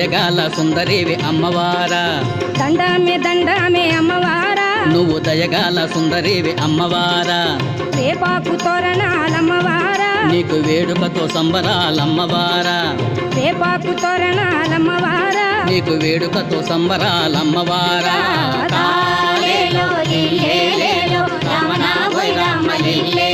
దయగాల సుందరివి అమ్మవారా దండమే అమ్మవారా నువ్వు దయగాల సుందరివి అమ్మవారా వేపాకు తోరణాలమ్మవారా నీకు వేడుకతో సంబరాలమ్మవారా వేపాకు తోరణాలమ్మవారా నీకు వేడుకతో సంబరాలమ్మవారా తాలేలో ఇల్లేలేలో రమణ వైరమ్మ ఇల్లే